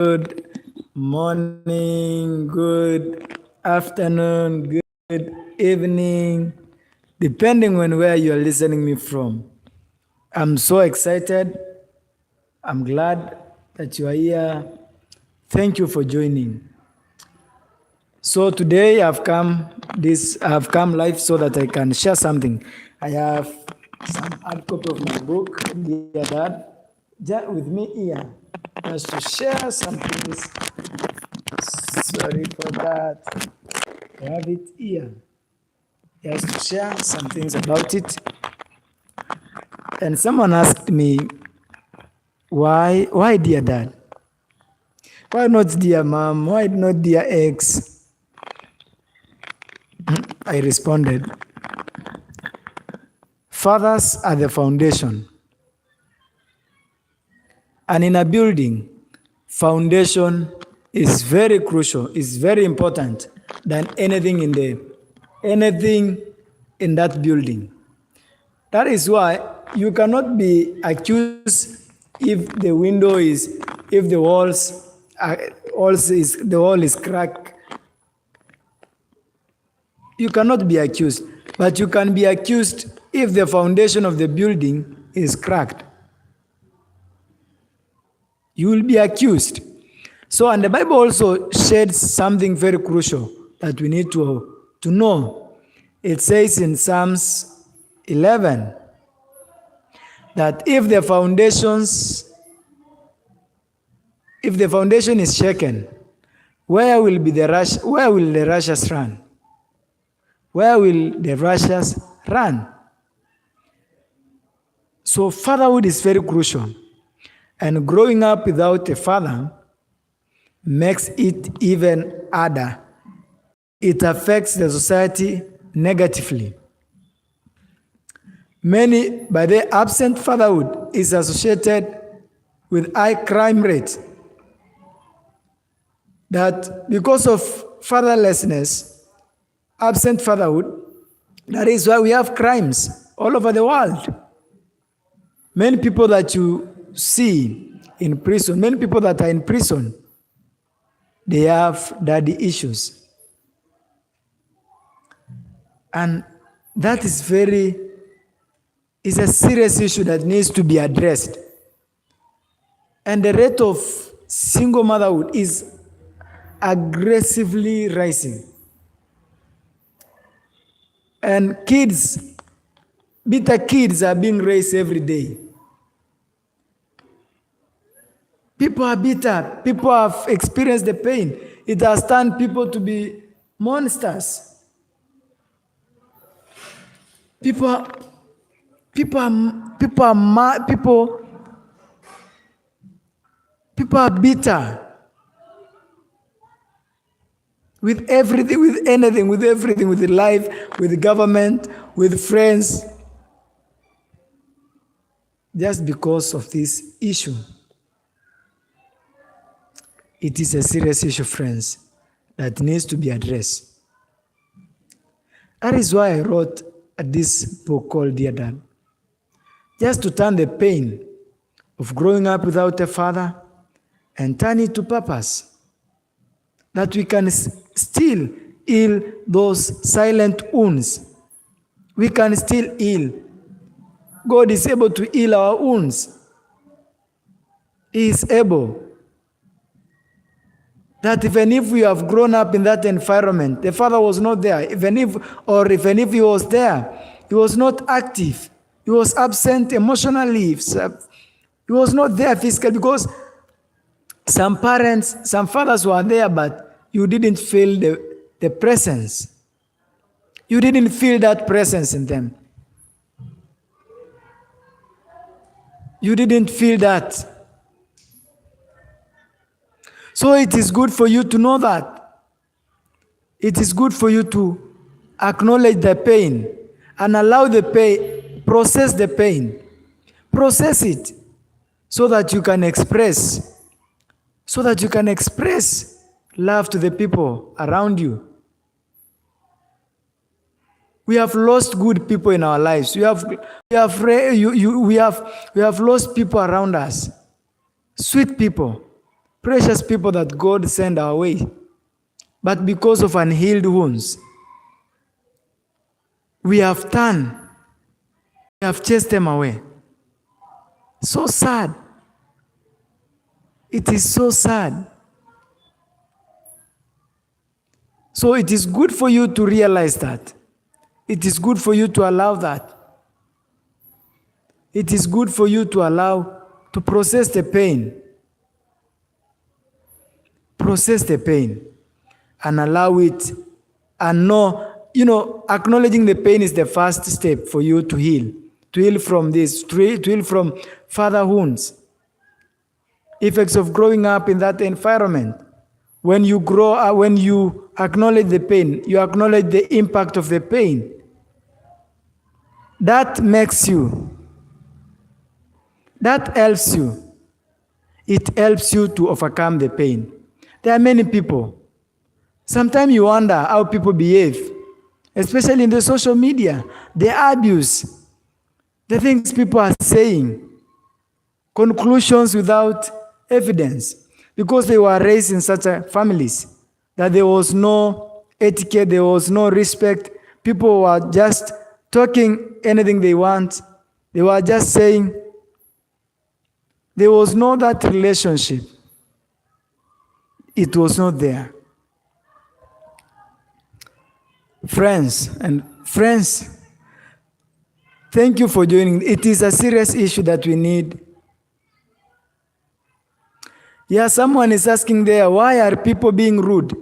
Good morning, good afternoon, good evening, depending on where you are listening me from. I'm so excited. I'm glad that you are here. Thank you for joining. So today I've come live so that I can share something. I have some hard copy of my book, Dear Dad, with me here, just to share some things. Sorry for that. I have it here, just to share some things about it. And someone asked me, why dear dad? Why not dear mom? Why not dear ex? I responded, fathers are the foundation. And in a building, foundation is very crucial, is very important than anything in that building. That is why you cannot be accused if the wall is cracked. You cannot be accused, but you can be accused if the foundation of the building is cracked. You will be accused. So, and the Bible also sheds something very crucial that we need to know. It says in Psalms 11 that if the foundation is shaken, where will the righteous run? Where will the righteous run? So fatherhood is very crucial. And growing up without a father makes it even harder. It affects the society negatively. By the absent fatherhood is associated with high crime rate. That because of fatherlessness, absent fatherhood, that is why we have crimes all over the world. Many people that you see in prison, many people that are in prison, they have daddy issues. And that is a serious issue that needs to be addressed. And the rate of single motherhood is aggressively rising. And bitter kids are being raised every day. People are bitter. People have experienced the pain. It has turned people to be monsters. People are bitter with everything, with anything, with everything, with life, with government, with friends, just because of this issue. It is a serious issue, friends, that needs to be addressed. That is why I wrote this book called Dear Dad. Just to turn the pain of growing up without a father and turn it to purpose. That we can still heal those silent wounds. We can still heal. God is able to heal our wounds. He is able. That even if we have grown up in that environment, the father was not there. Even if he was there, he was not active. He was absent emotionally. He was not there physically because some fathers were there, but you didn't feel the presence. You didn't feel that presence in them. You didn't feel that. So it is good for you to know that. It is good for you to acknowledge the pain and allow the pain, process the pain. Process it so that you can express love to the people around you. We have lost good people in our lives. We have lost people around us. Sweet people. precious people that God sent our way. But because of unhealed wounds, we have turned, we have chased them away. So sad. It is so sad. So it is good for you to realize that. It is good for you to allow that. It is good for you to allow, to process the pain. Process the pain and allow it and know, acknowledging the pain is the first step for you to heal from this, to heal from further wounds, effects of growing up in that environment. When you grow up, when you acknowledge the pain, you acknowledge the impact of the pain. That makes you, that helps you. It helps you to overcome the pain. There are many people. Sometimes you wonder how people behave, especially in the social media. The abuse, the things people are saying, conclusions without evidence, because they were raised in such families that there was no etiquette, there was no respect. People were just talking anything they want. They were just saying. There was no that relationship. It was not there. Friends, thank you for joining. It is a serious issue that we need. Yeah, someone is asking there, why are people being rude?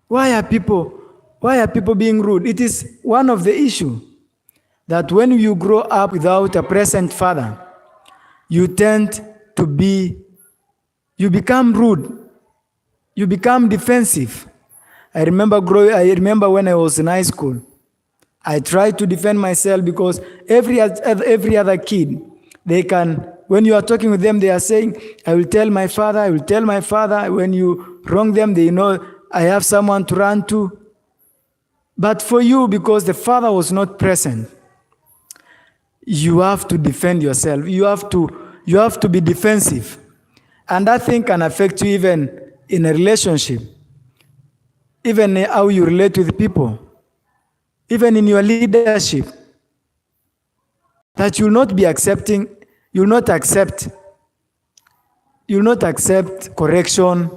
Why are people being rude? It is one of the issues that when you grow up without a present father, you tend to you become rude. You become defensive. I remember when I was in high school, I tried to defend myself because every other kid, when you are talking with them, they are saying, I will tell my father. When you wrong them, they know I have someone to run to. But for you, because the father was not present, you have to defend yourself. You have to be defensive. And that thing can affect you even in a relationship, even how you relate with people, even in your leadership, that you'll not accept correction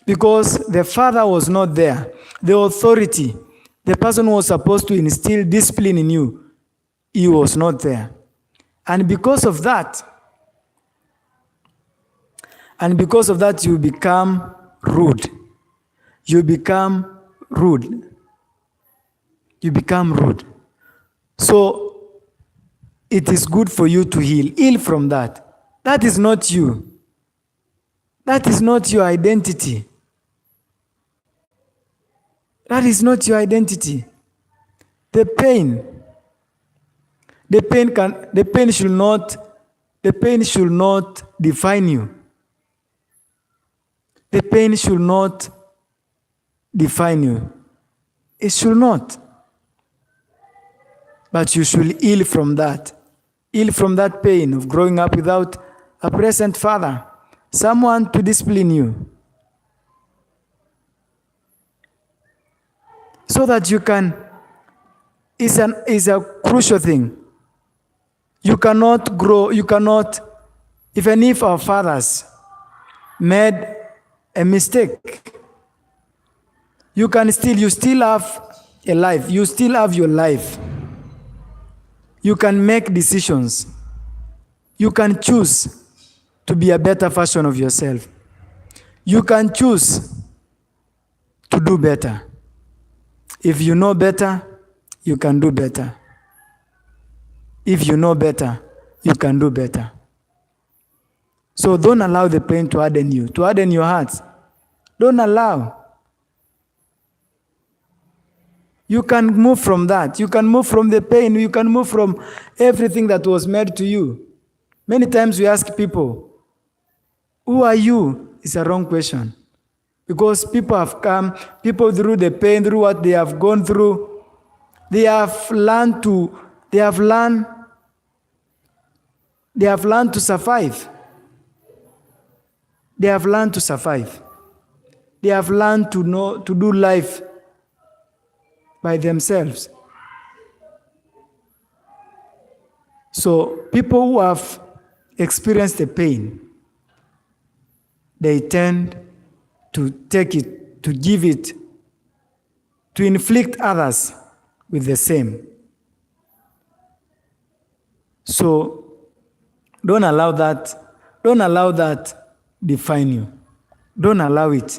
because the father was not there. The authority, the person who was supposed to instill discipline in you, he was not there. And because of that, you become rude. You become rude. So it is good for you to heal from that. That is not you. That is not your identity. That is not your identity. The pain should not define you. The pain should not define you. It should not. But you should heal from that. Heal from that pain of growing up without a present father, someone to discipline you. So that you can, is a crucial thing. You cannot grow, even if our fathers made a mistake, you still have a life. You still have your life. You can make decisions. You can choose to be a better version of yourself. You can choose to do better. If you know better, you can do better. If you know better, you can do better. So don't allow the pain to harden you, to harden your heart. Don't allow. You can move from that. You can move from the pain. You can move from everything that was made to you. Many times we ask people, who are you? It's a wrong question. Because people through the pain, through what they have gone through, they have learned They have learned to survive. They have learned to survive. They have learned to do life by themselves. So people who have experienced the pain, they tend to take it, to give it, to inflict others with the same. So don't allow that define you. Don't allow it.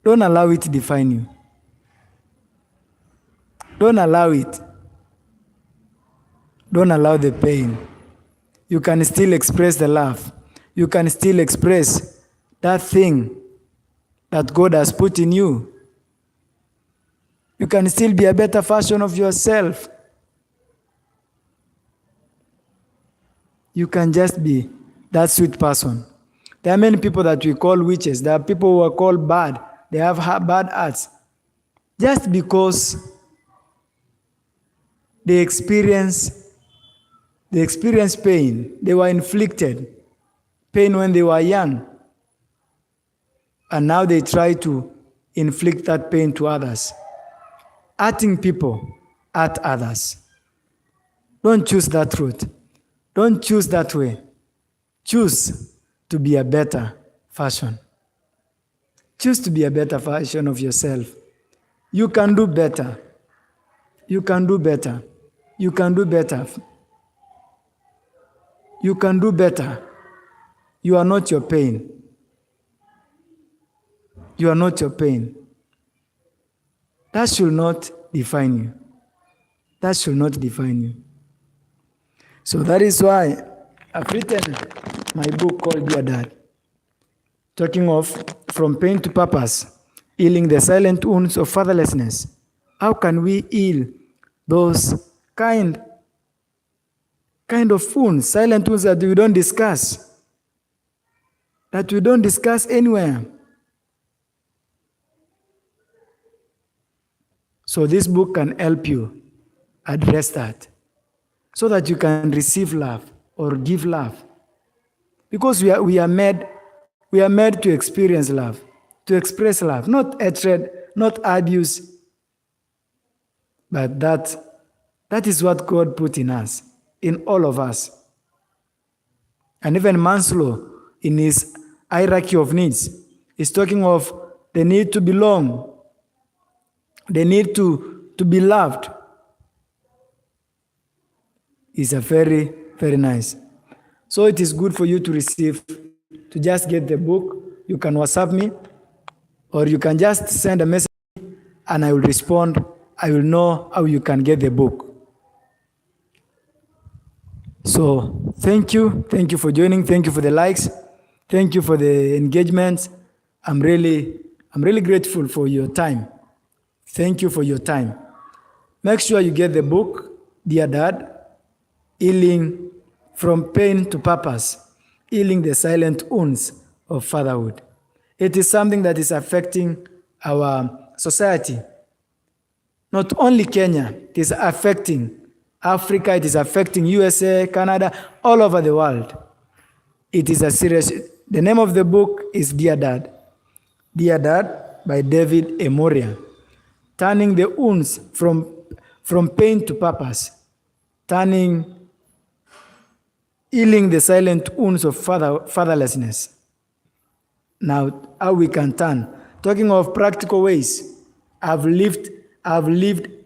Don't allow it to define you. Don't allow it. Don't allow the pain. You can still express the love. You can still express that thing that God has put in you. You can still be a better version of yourself. You can just be that sweet person. There are many people that we call witches. There are people who are called bad. They have bad hearts. Just because they experience pain. They were inflicted pain when they were young. And now they try to inflict that pain to others. Hurting people hurt others. Don't choose that route. Don't choose that way. Choose to be a better version. Choose to be a better version of yourself. You can do better. You can do better. You can do better. You can do better. You are not your pain. You are not your pain. That should not define you. That should not define you. So that is why I've written my book called Dear Dad, talking of from pain to purpose, healing the silent wounds of fatherlessness. How can we heal those kind of wounds, silent wounds that we don't discuss, anywhere? So this book can help you address that, so that you can receive love or give love. Because we are made to experience love, to express love, not hatred, not abuse. But that is what God put in us, in all of us. And even Maslow, in his hierarchy of needs, is talking of the need to belong, the need to be loved. Is a very, very nice. So it is good for you to receive, to just get the book. You can WhatsApp me, or you can just send a message and I will respond. I will know how you can get the book. So thank you for joining. Thank you for the likes. Thank you for the engagement. I'm really grateful for your time. Thank you for your time. Make sure you get the book, Dear Dad, Healing from Pain to Purpose, Healing the Silent Wounds of Fatherhood. It is something that is affecting our society. Not only Kenya, it is affecting Africa, it is affecting USA, Canada, all over the world. It is a serious. The name of the book is Dear Dad. Dear Dad by David Emuria. Turning the wounds from pain to purpose. Healing the silent wounds of fatherlessness. Now, how we can turn. Talking of practical ways, I've lived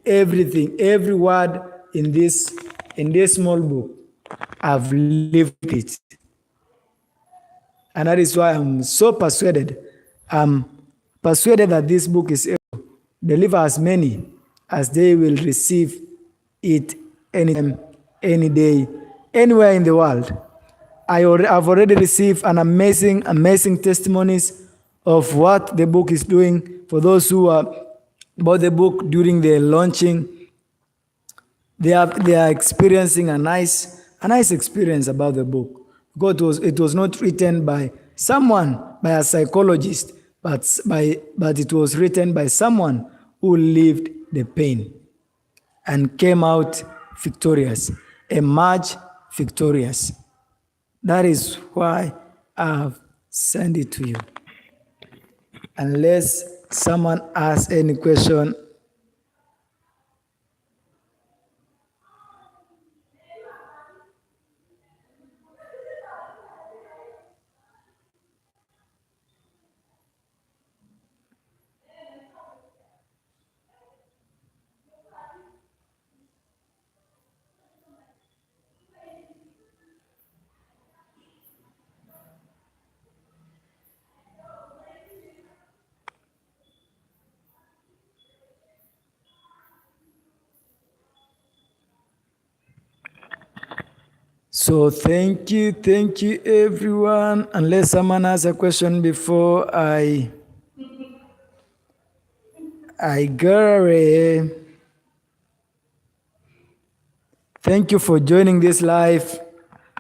everything, every word in this small book. I've lived it. And that is why I'm so persuaded. I'm persuaded that this book is able to deliver as many as they will receive it anytime, any day, anywhere in the world. I've already received an amazing testimonies of what the book is doing. For those who bought the book during the launching, they are experiencing a nice experience about the book. Because it was not written by a psychologist, but it was written by someone who lived the pain and came out victorious, emerged victorious. That is why I've sent it to you. Unless someone asks any question, so thank you everyone. Unless someone has a question before I go away. Thank you for joining this live.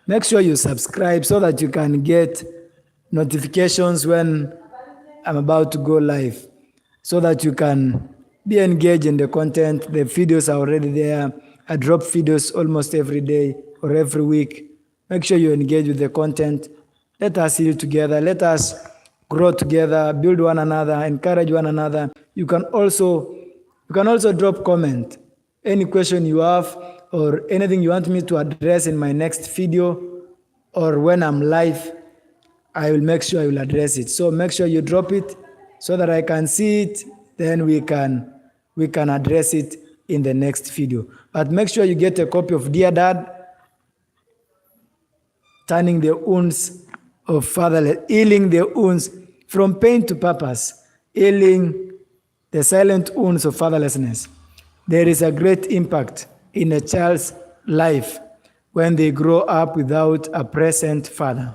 Make sure you subscribe so that you can get notifications when I'm about to go live, so that you can be engaged in the content. The videos are already there. I drop videos almost every day or every week. Make sure you engage with the content. Let us heal together. Let us grow together, build one another, encourage one another. You can also drop comment. Any question you have or anything you want me to address in my next video or when I'm live, I will make sure I will address it. So make sure you drop it so that I can see it. Then we can address it in the next video. But make sure you get a copy of Dear Dad, Turning the Wounds of Fatherless, Healing the Wounds from Pain to Purpose, Healing the Silent Wounds of Fatherlessness. There is a great impact in a child's life when they grow up without a present father.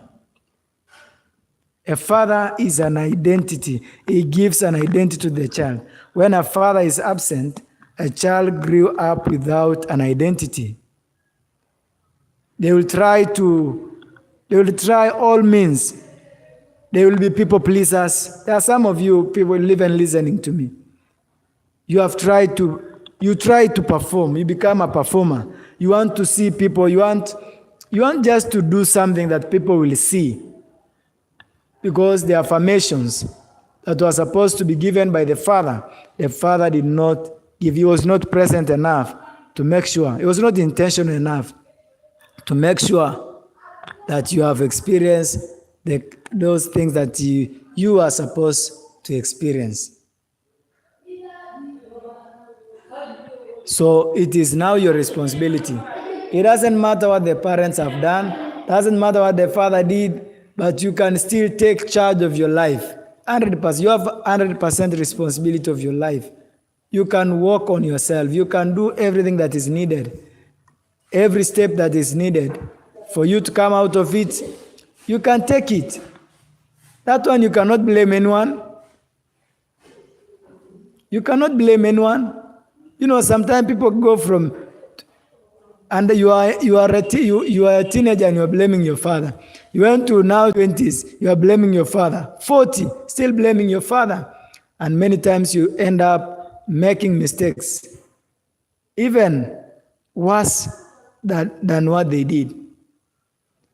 A father is an identity. He gives an identity to the child. When a father is absent, a child grew up without an identity. They will try all means. They will be people pleasers. There are some of you people even listening to me. You try to perform. You become a performer. You want to see people. You want just to do something that people will see. Because the affirmations that were supposed to be given by the father did not give. He was not present enough to make sure. It was not intentional enough to make sure that you have experienced those things that you are supposed to experience. So it is now your responsibility. It doesn't matter what the parents have done, doesn't matter what the father did, but you can still take charge of your life. 100%. You have 100% responsibility of your life. You can work on yourself. You can do everything that is needed. Every step that is needed for you to come out of it, you can take it. That one you cannot blame anyone. You cannot blame anyone. Sometimes people go from, and you are a teenager and you are blaming your father. You went to now 20s, you are blaming your father. 40, still blaming your father. And many times you end up making mistakes, even worse than what they did.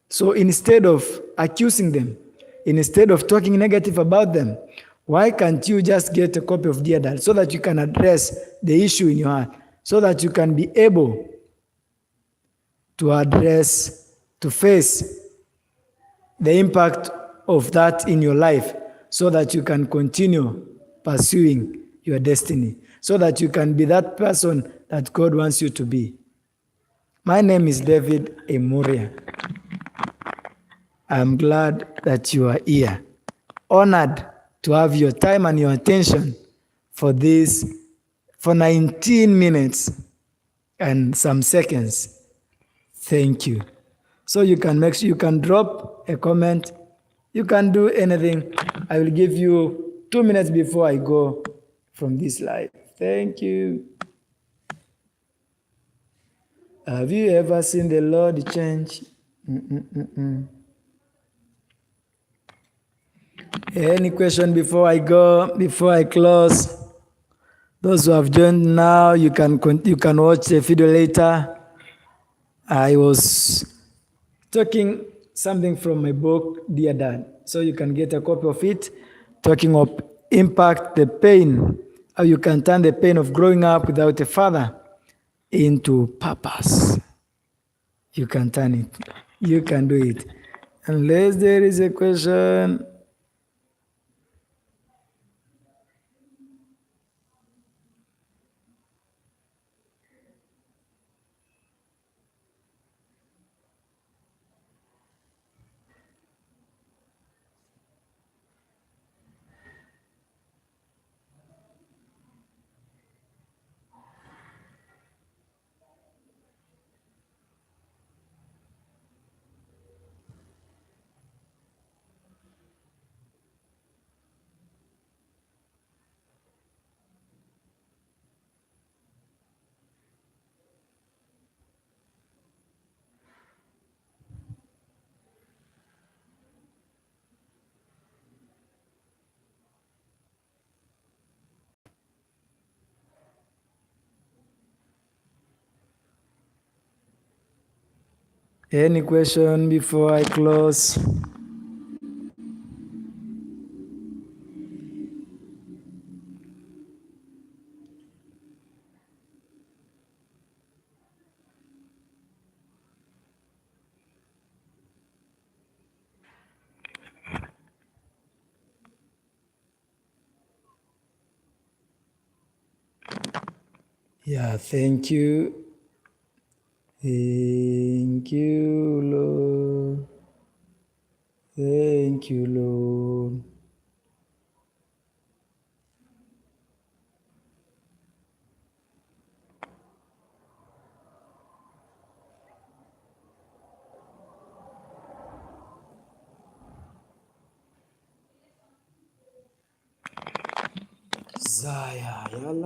So instead of accusing them, instead of talking negative about them, why can't you just get a copy of Dear Dad so that you can address the issue in your heart, so that you can be able to face the impact of that in your life, so that you can continue pursuing your destiny, so that you can be that person that God wants you to be. My name is David Emuria. I'm glad that you are here. Honored to have your time and your attention for 19 minutes and some seconds. Thank you. So you can make sure you can drop a comment. You can do anything. I will give you 2 minutes before I go from this live. Thank you. Have you ever seen the Lord change? Any question before I go, before I close? Those who have joined now, you can watch the video later. I was talking something from my book, Dear Dad. So you can get a copy of it, talking of impact, the pain, how you can turn the pain of growing up without a father into purpose. You can turn it. You can do it. Unless there is a question. Any question before I close? Yeah, thank you. Thank you, Lord. Thank you, Lord. Zaya, yala.